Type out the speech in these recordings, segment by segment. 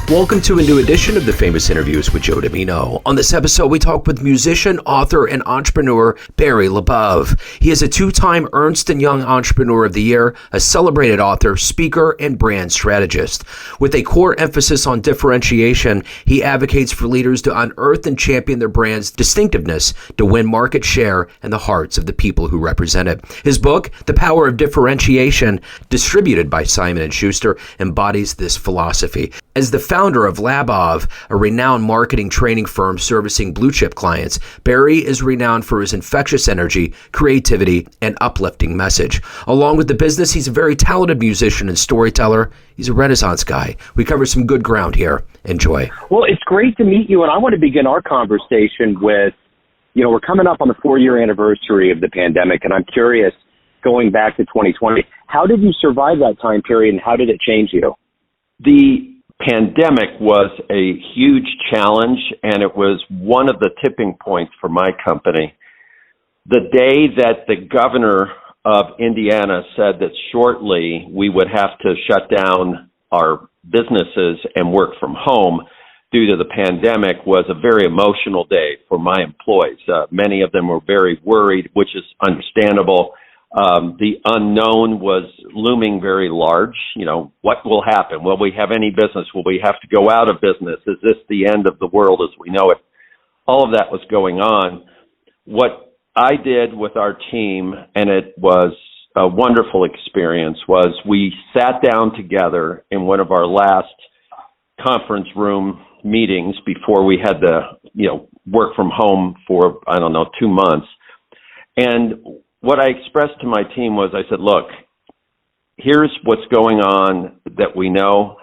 Welcome to a new edition of the Famous Interviews with Joe Dimino. On this episode, we talk with musician, author, and entrepreneur Barry LaBov. He is a two-time Ernst Young Entrepreneur of the Year, a celebrated author, speaker, and brand strategist. With a core emphasis on differentiation, he advocates for leaders to unearth and champion their brand's distinctiveness to win market share and the hearts of the people who represent it. His book, The Power of Differentiation, distributed by Simon and Schuster, embodies this philosophy. As the founder of LaBov, a renowned marketing training firm servicing blue-chip clients, Barry is renowned for his infectious energy, creativity, and uplifting message. Along with the business, he's a very talented musician and storyteller. He's a Renaissance guy. We cover some good ground here. Enjoy. Well, it's great to meet you, and I want to begin our conversation with, we're coming up on the 4-year anniversary of the pandemic, and I'm curious, going back to 2020, how did you survive that time period, and how did it change you? The pandemic was a huge challenge, and it was one of the tipping points for my company. The day that the governor of Indiana said that shortly we would have to shut down our businesses and work from home due to the pandemic was a very emotional day for my employees. Many of them were very worried, which is understandable. The unknown was looming very large. What will happen? Will we have any business? Will we have to go out of business? Is this the end of the world as we know it? All of that was going on. What I did with our team, and it was a wonderful experience, was we sat down together in one of our last conference room meetings before we had to, work from home for, 2 months. And what I expressed to my team was, I said, look, here's what's going on that we know.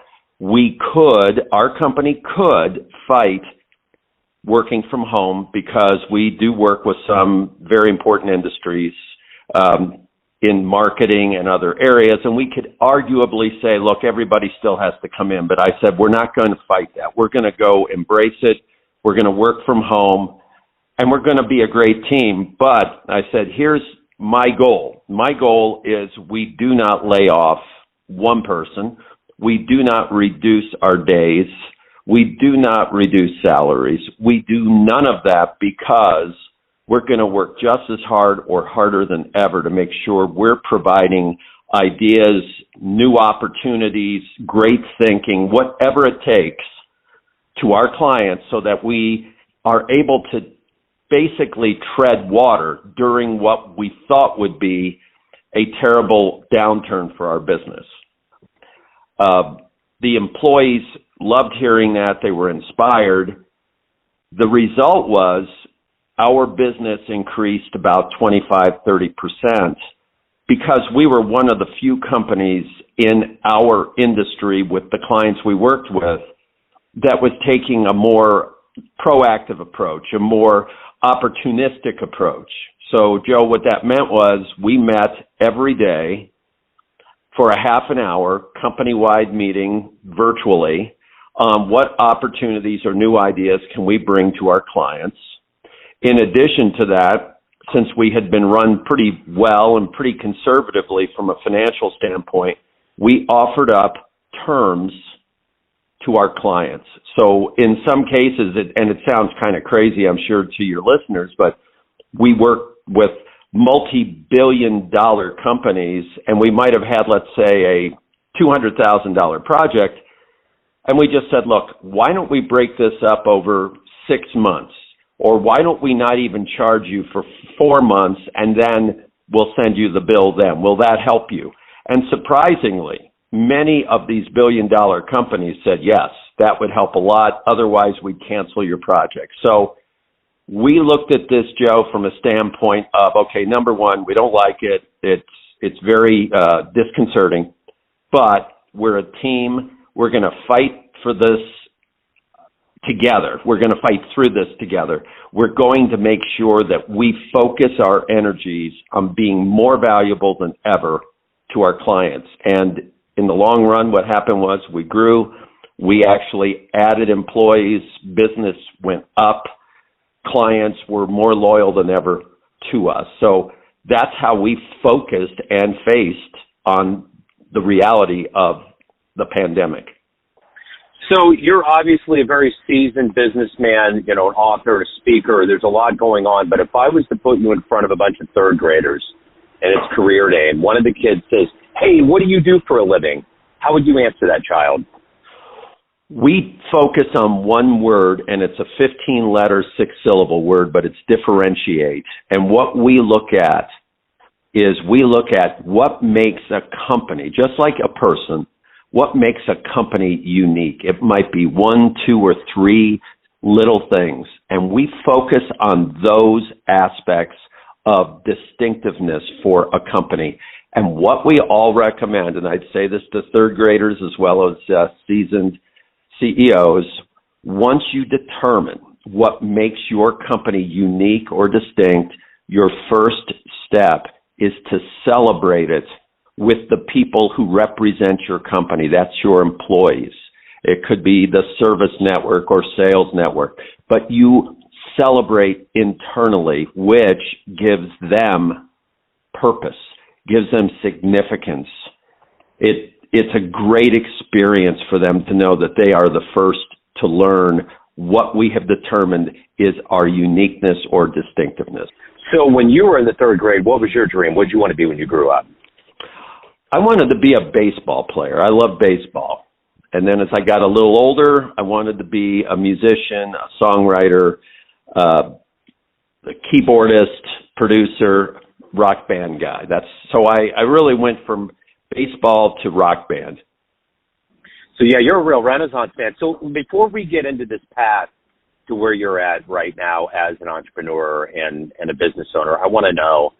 Our company could fight working from home because we do work with some very important industries in marketing and other areas. And we could arguably say, look, everybody still has to come in. But I said, we're not going to fight that. We're going to go embrace it. We're going to work from home. And we're going to be a great team. But I said, here's my goal. My goal is we do not lay off one person. We do not reduce our days. We do not reduce salaries. We do none of that because we're going to work just as hard or harder than ever to make sure we're providing ideas, new opportunities, great thinking, whatever it takes to our clients so that we are able to basically tread water during what we thought would be a terrible downturn for our business. The employees loved hearing that. They were inspired. The result was our business increased about 25-30% because we were one of the few companies in our industry with the clients we worked with that was taking a more proactive approach, a more opportunistic approach. So, Joe, what that meant was we met every day for a half an hour, company-wide meeting virtually on what opportunities or new ideas can we bring to our clients. In addition to that, since we had been run pretty well and pretty conservatively from a financial standpoint, we offered up terms to our clients. So in some cases, and it sounds kind of crazy, I'm sure, to your listeners, but we work with multi-billion-dollar companies, and we might have had, let's say, a $200,000 project, and we just said, look, why don't we break this up over 6 months? Or why don't we not even charge you for 4 months, and then we'll send you the bill then? Will that help you? And surprisingly, many of these billion-dollar companies said, yes, that would help a lot. Otherwise, we'd cancel your project. So we looked at this, Joe, from a standpoint of, okay, number one, we don't like it. It's very disconcerting. But we're a team. We're going to fight for this together. We're going to fight through this together. We're going to make sure that we focus our energies on being more valuable than ever to our clients. And in the long run, what happened was we grew. We actually added employees. Business went up. Clients were more loyal than ever to us. So that's how we focused and faced on the reality of the pandemic. So you're obviously a very seasoned businessman, an author, a speaker. There's a lot going on. But if I was to put you in front of a bunch of third graders and it's career day and one of the kids says, "Hey, what do you do for a living?" How would you answer that child? We focus on one word, and it's a 15-letter, 6-syllable word, but it's differentiate. And what we look at is we look at what makes a company, just like a person, what makes a company unique. It might be 1, 2, or 3 little things, and we focus on those aspects of distinctiveness for a company. And what we all recommend, and I'd say this to third graders as well as seasoned CEOs, once you determine what makes your company unique or distinct, your first step is to celebrate it with the people who represent your company. That's your employees. It could be the service network or sales network, but you celebrate internally, which gives them purpose, gives them significance. It's a great experience for them to know that they are the first to learn what we have determined is our uniqueness or distinctiveness. So when you were in the third grade, what was your dream? What did you want to be when you grew up? I wanted to be a baseball player. I love baseball. And then as I got a little older, I wanted to be a musician, a songwriter, a keyboardist, producer, rock band guy. So I really went from baseball to rock band. So yeah, you're a real Renaissance man. So before we get into this path to where you're at right now as an entrepreneur and a business owner, I want to know,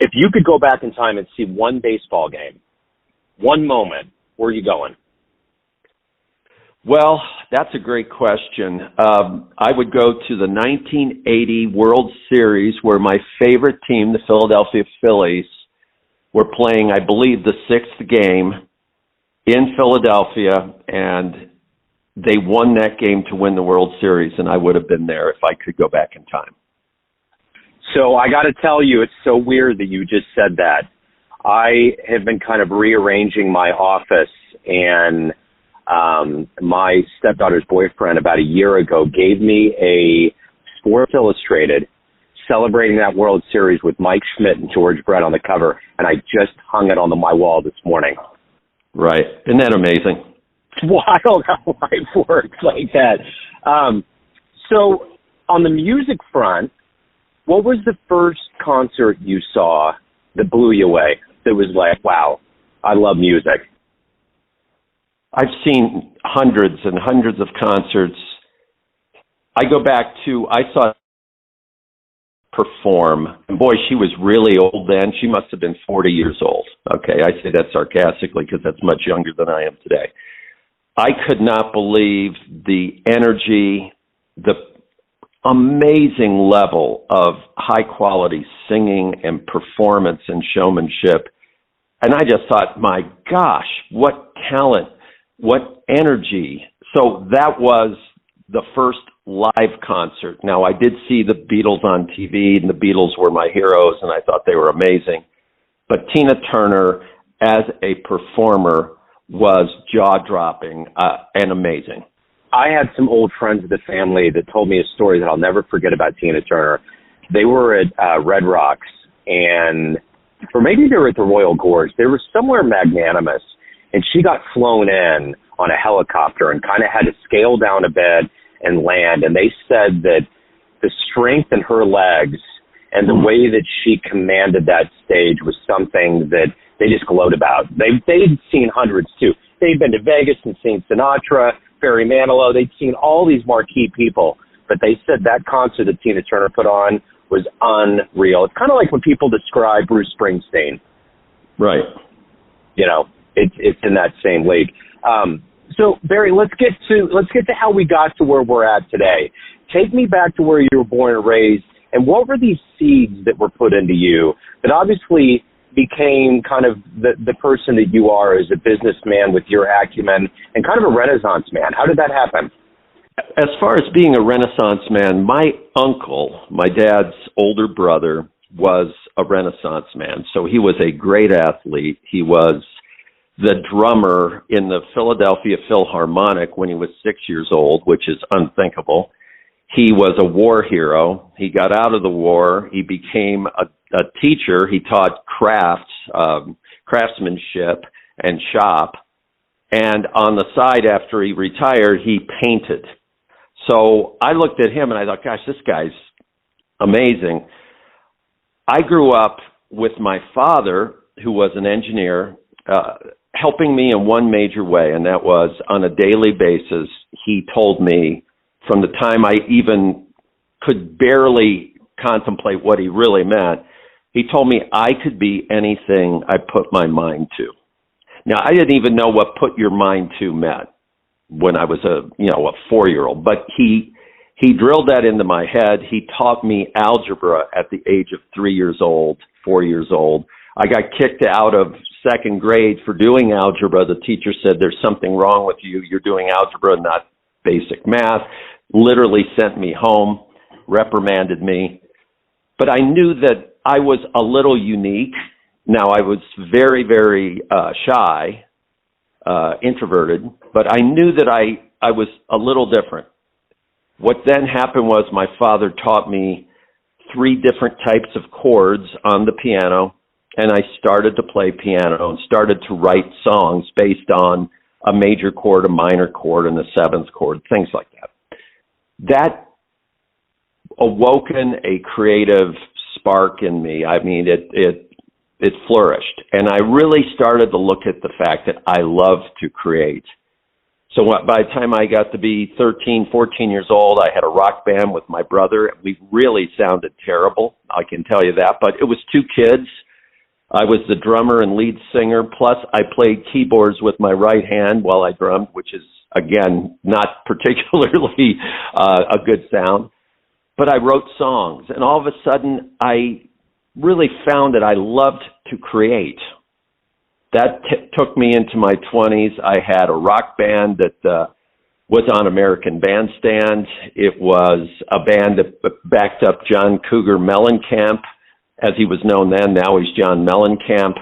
if you could go back in time and see one baseball game, one moment, where are you going? Well, that's a great question. I would go to the 1980 World Series where my favorite team, the Philadelphia Phillies, were playing, I believe, the 6th game in Philadelphia, and they won that game to win the World Series, and I would have been there if I could go back in time. So I got to tell you, it's so weird that you just said that. I have been kind of rearranging my office, and my stepdaughter's boyfriend about a year ago gave me a Sports Illustrated celebrating that World Series with Mike Schmidt and George Brett on the cover, and I just hung it on my wall this morning. Right. Isn't that amazing? It's wild how life works like that. So on the music front, what was the first concert you saw that blew you away, that was like, wow, I love music? I've seen hundreds and hundreds of concerts. I go back to, I saw perform, and boy, she was really old then. She must have been 40 years old. Okay, I say that sarcastically because that's much younger than I am today. I could not believe the energy, the amazing level of high quality singing and performance and showmanship. And I just thought, my gosh, what talent, what energy. So that was the first live concert. Now, I did see the Beatles on TV, and the Beatles were my heroes, and I thought they were amazing. But Tina Turner, as a performer, was jaw-dropping and amazing. I had some old friends of the family that told me a story that I'll never forget about Tina Turner. They were at Red Rocks, or maybe they were at the Royal Gorge. They were somewhere magnanimous, and she got flown in on a helicopter and kind of had to scale down a bit and land. And they said that the strength in her legs and the way that she commanded that stage was something that they just glowed about. They'd seen hundreds too. They'd been to Vegas and seen Sinatra, Barry Manilow. They'd seen all these marquee people, but they said that concert that Tina Turner put on was unreal. It's kind of like when people describe Bruce Springsteen. Right. You know, it's in that same league. So Barry, let's get to how we got to where we're at today. Take me back to where you were born and raised, and what were these seeds that were put into you that obviously became kind of the person that you are as a businessman with your acumen and kind of a Renaissance man? How did that happen? As far as being a Renaissance man, my uncle, my dad's older brother, was a Renaissance man. So he was a great athlete. He was the drummer in the Philadelphia Philharmonic when he was 6 years old, which is unthinkable. He was a war hero. He got out of the war. He became a teacher. He taught craftsmanship and shop. And on the side, after he retired, he painted. So I looked at him and I thought, gosh, this guy's amazing. I grew up with my father, who was an engineer, helping me in one major way, and that was on a daily basis. He told me, from the time I even could barely contemplate what he really meant, he told me I could be anything I put my mind to. Now, I didn't even know what put your mind to meant when I was a 4-year-old, but he drilled that into my head. He taught me algebra at the age of 3 years old, 4 years old. I got kicked out of second grade for doing algebra. The teacher said, there's something wrong with you. You're doing algebra, not basic math. Literally sent me home, reprimanded me. But I knew that I was a little unique. Now, I was very, very shy, introverted, but I knew that I was a little different. What then happened was my father taught me 3 different types of chords on the piano, and I started to play piano and started to write songs based on a major chord, a minor chord, and a 7th chord, things like that. That awoken a creative spark in me. I mean, it flourished. And I really started to look at the fact that I love to create. So by the time I got to be 13, 14 years old, I had a rock band with my brother. We really sounded terrible, I can tell you that. But it was 2 kids. I was the drummer and lead singer, plus I played keyboards with my right hand while I drummed, which is, again, not particularly a good sound. But I wrote songs, and all of a sudden, I really found that I loved to create. That took me into my 20s. I had a rock band that was on American Bandstand. It was a band that backed up John Cougar Mellencamp, as he was known then. Now he's John Mellencamp.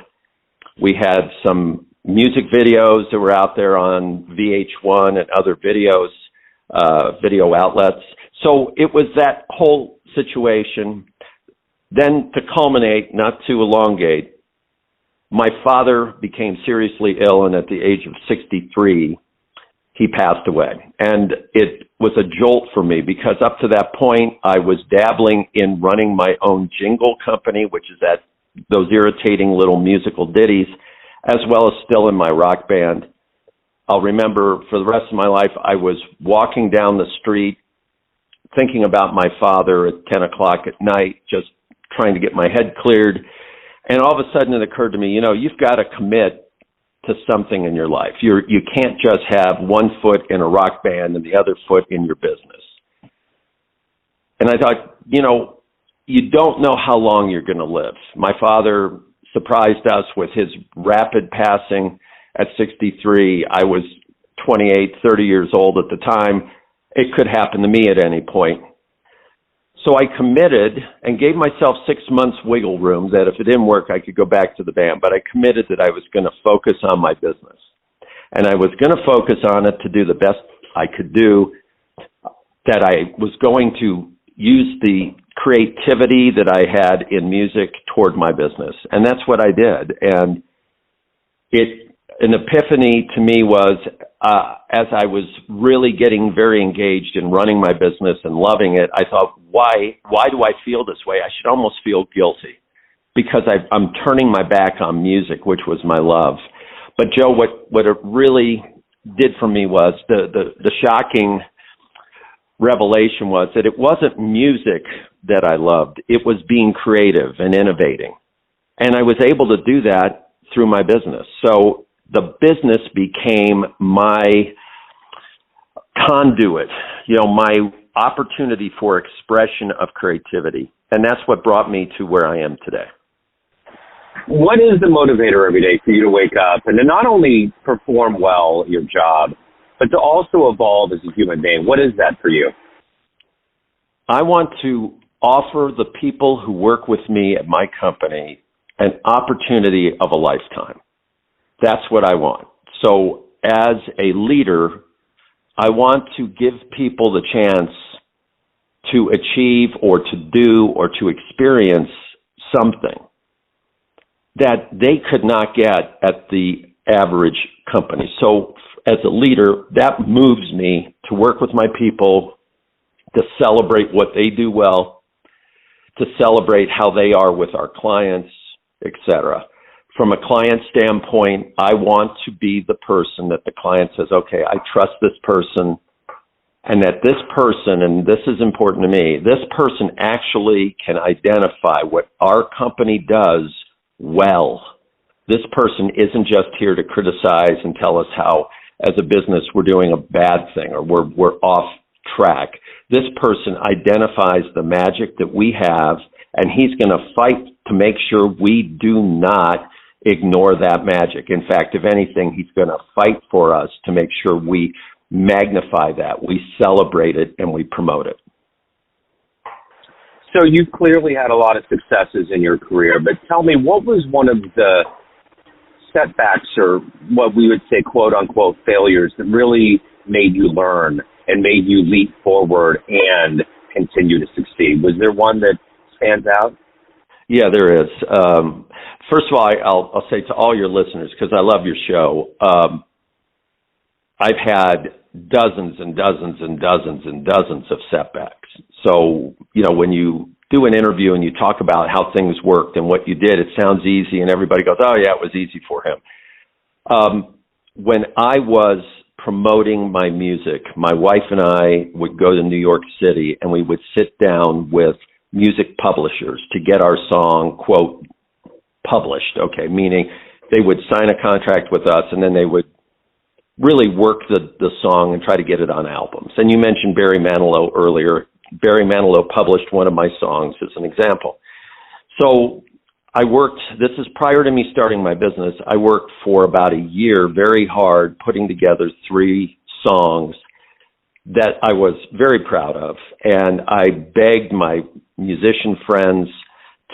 We had some music videos that were out there on VH1 and other video outlets. So it was that whole situation. Then to culminate, not to elongate, my father became seriously ill, and at the age of 63, he passed away. And it was a jolt for me because up to that point, I was dabbling in running my own jingle company, which is those irritating little musical ditties, as well as still in my rock band. I'll remember for the rest of my life, I was walking down the street thinking about my father at 10 o'clock at night, just trying to get my head cleared. And all of a sudden it occurred to me, you've got to commit to something in your life. You can't just have one foot in a rock band and the other foot in your business. And I thought, you don't know how long you're going to live. My father surprised us with his rapid passing at 63. I was 28, 30 years old at the time. It could happen to me at any point. So I committed and gave myself 6 months wiggle room that if it didn't work, I could go back to the band. But I committed that I was going to focus on my business. And I was going to focus on it to do the best I could do, that I was going to use the creativity that I had in music toward my business. And that's what I did. And an epiphany to me was, as I was really getting very engaged in running my business and loving it, I thought, why do I feel this way? I should almost feel guilty because I'm turning my back on music, which was my love. But Joe, what it really did for me was the shocking revelation was that it wasn't music that I loved. It was being creative and innovating. And I was able to do that through my business. So the business became my conduit, my opportunity for expression of creativity. And that's what brought me to where I am today. What is the motivator every day for you to wake up and to not only perform well at your job, but to also evolve as a human being? What is that for you? I want to offer the people who work with me at my company an opportunity of a lifetime. That's what I want. So as a leader, I want to give people the chance to achieve or to do or to experience something that they could not get at the average company. So as a leader, that moves me to work with my people, to celebrate what they do well, to celebrate how they are with our clients, etc. From a client standpoint, I want to be the person that the client says, okay, I trust this person, and that this person, and this is important to me, this person actually can identify what our company does well. This person isn't just here to criticize and tell us how, as a business, we're doing a bad thing or we're off track. This person identifies the magic that we have, and he's going to fight to make sure we do not ignore that magic. In fact, if anything, he's going to fight for us to make sure we magnify that, we celebrate it, and we promote it. So you've clearly had a lot of successes in your career, but tell me, what was one of the setbacks, or what we would say, quote unquote, failures that really made you learn and made you leap forward and continue to succeed? Was there one that stands out? Yeah, there is. First of all, I'll say to all your listeners, because I love your show, I've had dozens and dozens and dozens and dozens of setbacks. So, when you do an interview and you talk about how things worked and what you did, it sounds easy and everybody goes, oh yeah, it was easy for him. When I was promoting my music, my wife and I would go to New York City and we would sit down with music publishers to get our song, quote, published, okay, meaning they would sign a contract with us and then they would really work the song and try to get it on albums. And you mentioned Barry Manilow earlier. Barry Manilow published one of my songs as an example. So I worked, this is prior to me starting my business, I worked for about a year very hard putting together 3 songs that I was very proud of. And I begged my musician friends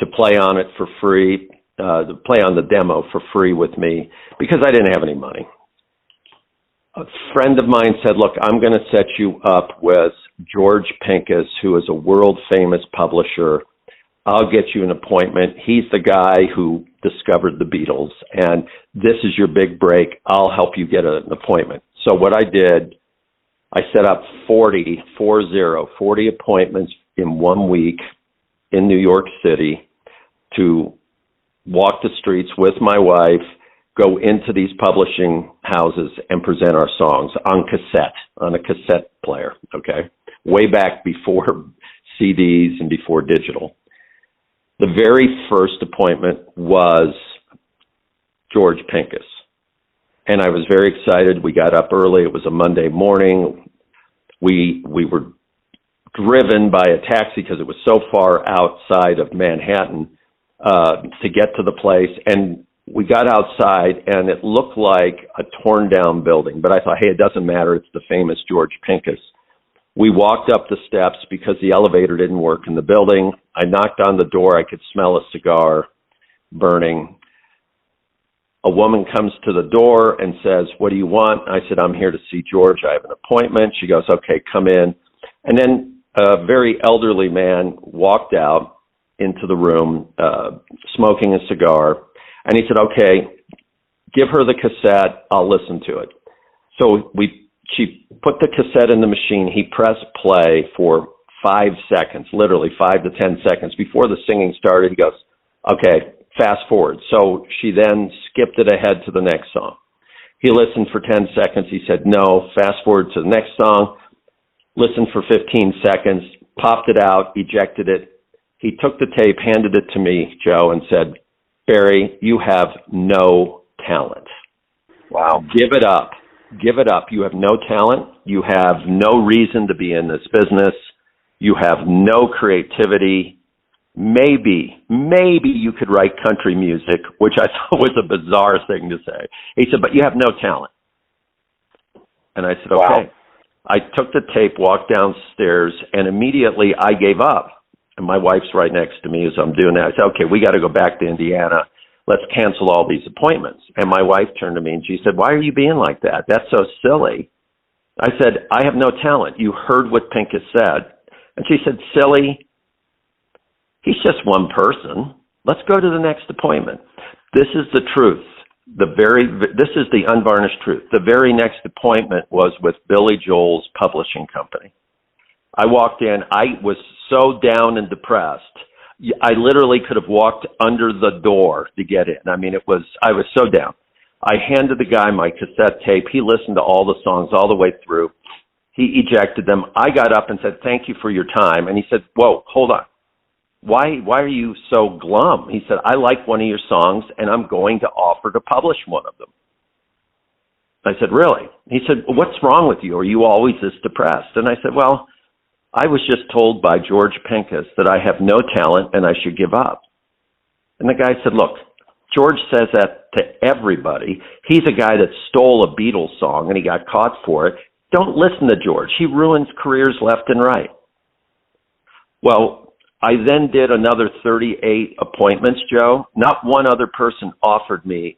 to play on it for free, to play on the demo for free with me because I didn't have any money. A friend of mine said, look, I'm going to set you up with George Pincus, who is a world-famous publisher. I'll get you an appointment. He's the guy who discovered the Beatles, and this is your big break. I'll help you get an appointment. So what I did, I set up 40 appointments in 1 week in New York City to walk the streets with my wife, go into these publishing houses and present our songs on a cassette player, okay? Way back before CDs and before digital. The very first appointment was George Pincus. And I was very excited. We got up early. It was a Monday morning. We were driven by a taxi because it was so far outside of Manhattan to get to the place. And we got outside, and it looked like a torn-down building. But I thought, hey, it doesn't matter. It's the famous George Pincus. We walked up the steps because the elevator didn't work in the building. I knocked on the door. I could smell a cigar burning. A woman comes to the door and says, what do you want? I said, I'm here to see George. I have an appointment. She goes, okay, come in. And then a very elderly man walked out into the room smoking a cigar. And he said, okay, give her the cassette. I'll listen to it. So she put the cassette in the machine. He pressed play for 5 seconds, literally 5 to 10 seconds. Before the singing started, he goes, okay, fast forward. So she then skipped it ahead to the next song. He listened for 10 seconds. He said, no, fast forward to the next song. Listened for 15 seconds, popped it out, ejected it. He took the tape, handed it to me, Joe, and said, Barry, you have no talent. Wow. Give it up. Give it up. You have no talent. You have no reason to be in this business. You have no creativity. Maybe you could write country music, which I thought was a bizarre thing to say. He said, but you have no talent. And I said, okay. Wow. I took the tape, walked downstairs, and immediately I gave up. And my wife's right next to me as I'm doing that. I said, okay, we got to go back to Indiana. let's cancel all these appointments. And my wife turned to me and she said, why are you being like that? That's so silly. I said, I have no talent. You heard what Pincus said. And she said, silly, he's just one person. Let's go to the next appointment. This is the truth. This is the unvarnished truth. The very next appointment was with Billy Joel's publishing company. I walked in. I was so down and depressed. I literally could have walked under the door to get in. I mean, I was so down. I handed the guy my cassette tape. He listened to all the songs all the way through. He ejected them. I got up and said, thank you for your time. And he said, whoa, hold on. Why are you so glum? He said, I like one of your songs, and I'm going to offer to publish one of them. I said, really? He said, what's wrong with you? Are you always this depressed? And I said, well, I was just told by George Pincus that I have no talent and I should give up. And the guy said, look, George says that to everybody. He's a guy that stole a Beatles song and he got caught for it. Don't listen to George. He ruins careers left and right. Well, I then did another 38 appointments, Joe. Not one other person offered me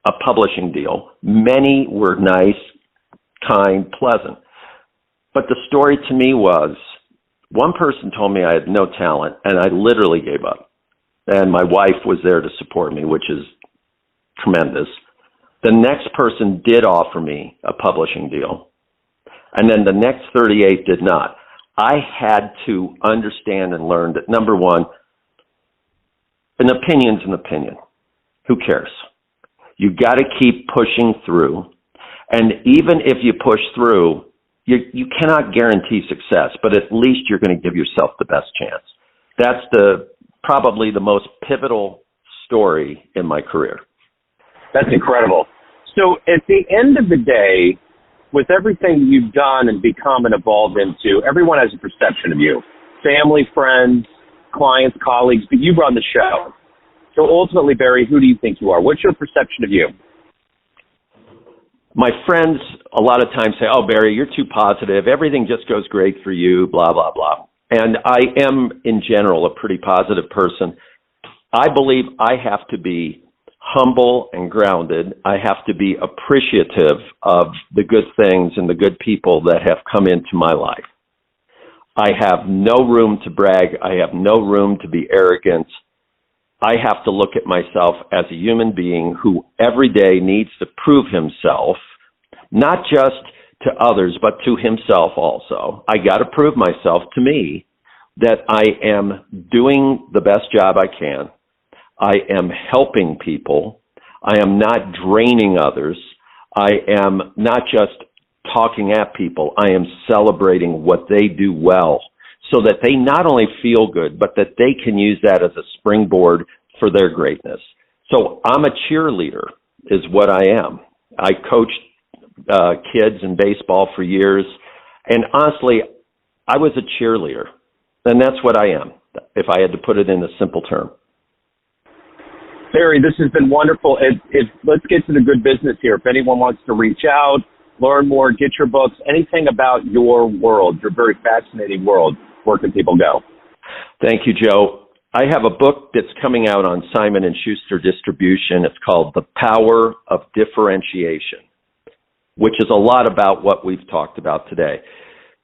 a publishing deal. Many were nice, kind, pleasant. But the story to me was, one person told me I had no talent, and I literally gave up. And my wife was there to support me, which is tremendous. The next person did offer me a publishing deal, and then the next 38 did not. I had to understand and learn that, number one, an opinion's an opinion. Who cares? You got to keep pushing through. And even if you push through, you cannot guarantee success, but at least you're going to give yourself the best chance. That's probably the most pivotal story in my career. That's incredible. So at the end of the day, with everything you've done and become and evolved into, everyone has a perception of you. Family, friends, clients, colleagues, but you run the show. So ultimately, Barry, who do you think you are? What's your perception of you? My friends a lot of times say, oh, Barry, you're too positive. Everything just goes great for you, blah, blah, blah. And I am, in general, a pretty positive person. I believe I have to be humble and grounded. I have to be appreciative of the good things and the good people that have come into my life. I have no room to brag. I have no room to be arrogant. I have to look at myself as a human being who every day needs to prove himself, not just to others, but to himself also. I got to prove myself to me that I am doing the best job I can. I am helping people. I am not draining others. I am not just talking at people. I am celebrating what they do well so that they not only feel good, but that they can use that as a springboard for their greatness. So I'm a cheerleader is what I am. I coached kids in baseball for years. And honestly, I was a cheerleader. And that's what I am, if I had to put it in a simple term. Barry, this has been wonderful. Let's get to the good business here. If anyone wants to reach out, learn more, get your books, anything about your world, your very fascinating world, where can people go? Thank you, Joe. I have a book that's coming out on Simon and Schuster distribution. It's called The Power of Differentiation, which is a lot about what we've talked about today.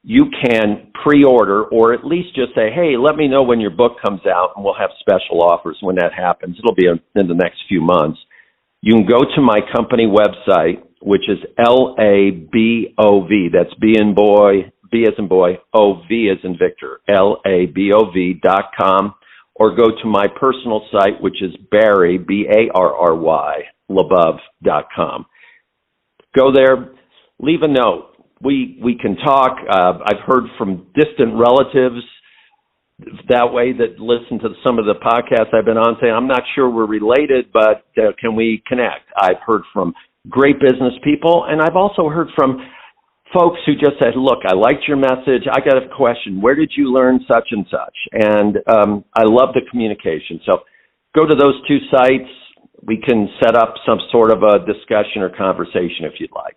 You can pre-order or at least just say, hey, let me know when your book comes out, and we'll have special offers when that happens. It'll be in the next few months. You can go to my company website, which is LABOV. That's B in boy, B as in boy, OV as in Victor, LABOV.com, or go to my personal site, which is Barry, BARRY, LaBov.com. Go there, leave a note. We can talk. I've heard from distant relatives that way that listen to some of the podcasts I've been on saying, I'm not sure we're related, but can we connect? I've heard from great business people, and I've also heard from folks who just said, look, I liked your message. I got a question. Where did you learn such and such? And I love the communication. So go to those two sites. We can set up some sort of a discussion or conversation if you'd like.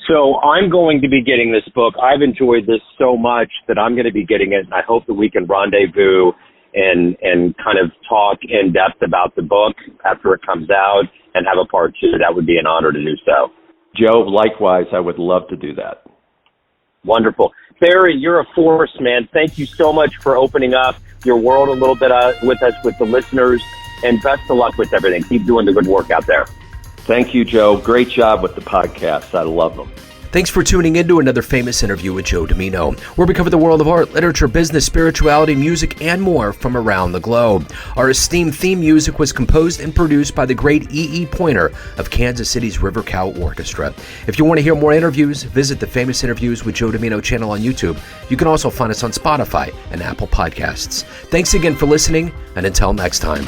So I'm going to be getting this book. I've enjoyed this so much that I'm going to be getting it, and I hope that we can rendezvous and kind of talk in depth about the book after it comes out and have a part two. That would be an honor to do so. Joe, likewise, I would love to do that. Wonderful. Barry, you're a force, man. Thank you so much for opening up your world a little bit with us, with the listeners, and best of luck with everything. Keep doing the good work out there. Thank you, Joe. Great job with the podcast. I love them. Thanks for tuning in to another famous interview with Joe Dimino, where we cover the world of art, literature, business, spirituality, music, and more from around the globe. Our esteemed theme music was composed and produced by the great E.E. Pointer of Kansas City's River Cow Orchestra. If you want to hear more interviews, visit the Famous Interviews with Joe Dimino channel on YouTube. You can also find us on Spotify and Apple Podcasts. Thanks again for listening, and until next time.